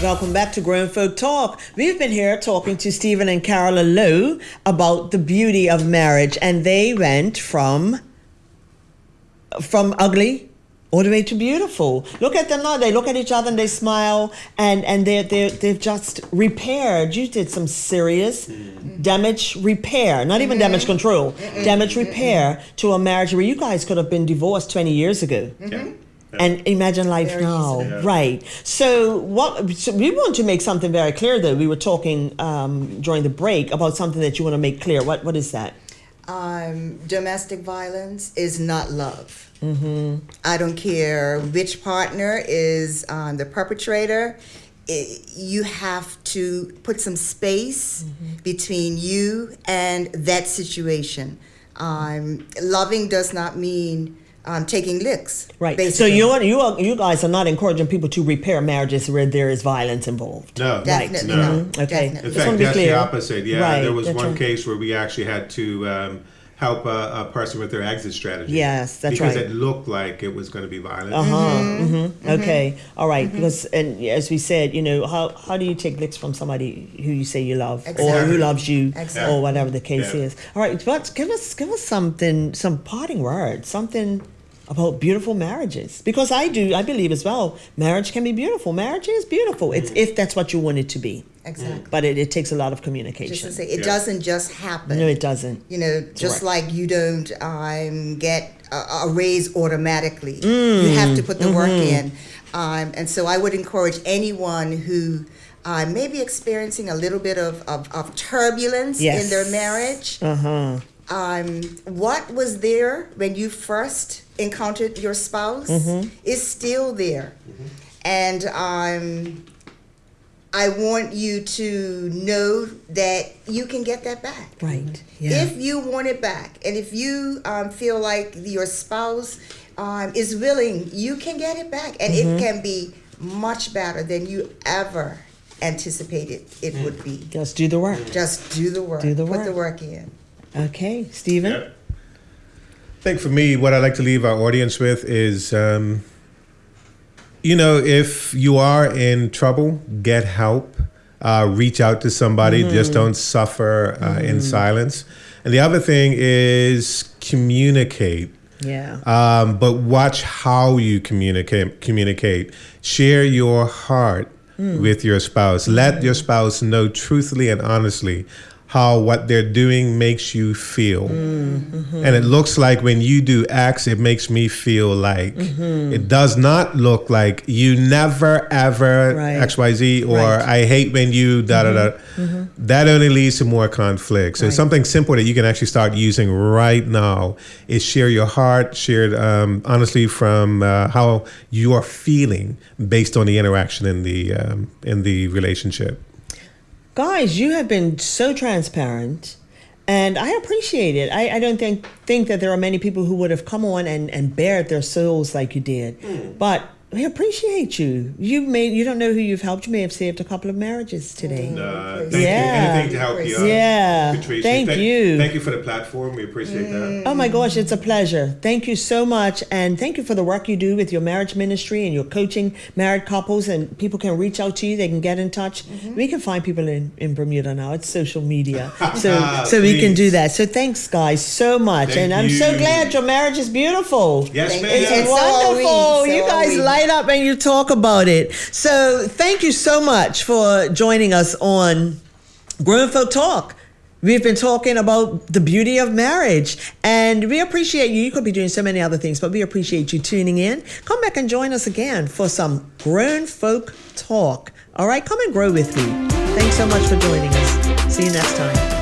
Welcome back to Grown Folk Talk. We've been here talking to Stephen and Carola Lowe about the beauty of marriage, and they went from ugly all the way to beautiful. Look at them now. They look at each other and they smile, and they've just repaired. You did some serious damage repair, not even damage control, damage repair to a marriage where you guys could have been divorced 20 years ago. Yeah. And imagine life Very now, easy. Yeah. right? So we want to make something very clear, though. We were talking during the break about something that you want to make clear. What is that? Domestic violence is not love. I don't care which partner is the perpetrator. You have to put some space between you and that situation. Loving does not mean taking licks. Right. Basically. So you guys are not encouraging people to repair marriages where there is violence involved. No. Definitely No. not. Okay. Definitely. In Just wanna fact, be that's clear. the opposite. Yeah, Right, there was that's one right. case where we actually had to help a person with their exit strategy. Yes, that's because right. it looked like it was going to be violent. Okay. All right. Because, and as we said, how do you take licks from somebody who you say you love or Exactly. who loves you Exactly. or whatever the case Yeah. is? All right. But give us some parting words, something about beautiful marriages, because I believe as well, marriage can be beautiful. Marriage is beautiful. It's if that's what you want it to be. Exactly. But it takes a lot of Just communication. to say, it Yeah. doesn't just happen. No, it doesn't. Just Correct. like you don't get a raise automatically. You have to put the work in. And so I would encourage anyone who may be experiencing a little bit of turbulence Yes. in their marriage. What was there when you first encountered your spouse is still there. And I want you to know that you can get that back. Right. Yeah. If you want it back, and if you feel like your spouse is willing, you can get it back. And it can be much better than you ever anticipated it would be. Just do the work. Just do the work. Do the Put work. the work in. Okay, Stephen. Yeah. I think for me, what I'd like to leave our audience with is, if you are in trouble, get help. Reach out to somebody. Just don't suffer in silence. And the other thing is communicate. Yeah. But watch how you communicate. Share your heart with your spouse. Let your spouse know truthfully and honestly how what they're doing makes you feel. And it looks like when you do X, it makes me feel like. It does not look like you never ever Right. XYZ or Right. I hate when you da da da. That only leads to more conflict. So Right. something simple that you can actually start using right now is share your heart, share it honestly from how you are feeling based on the interaction in the relationship. Guys, you have been so transparent, and I appreciate it. I don't think that there are many people who would have come on and bared their souls like you did. But we appreciate you. You don't know who you've helped. You may have saved a couple of marriages today. Thank Yeah. you. Anything to help you out. Yeah. Patricia. Thank you. Thank you for the platform. We appreciate that. Oh my gosh, it's a pleasure. Thank you so much. And thank you for the work you do with your marriage ministry and your coaching married couples. And people can reach out to you. They can get in touch. We can find people in Bermuda now. It's social media. So we can do that. So thanks, guys, so much. Thank and I'm so you. glad your marriage is beautiful. Yes, Thank ma'am. you. It's And so wonderful. are we. So You are guys we. light up and you talk about it. So thank you so much for joining us on Grown Folk Talk. We've been talking about the beauty of marriage, and we appreciate you. You could be doing so many other things, but we appreciate you tuning in. Come back and join us again for some Grown Folk Talk. All right, come and grow with me. Thanks so much for joining us. See you next time.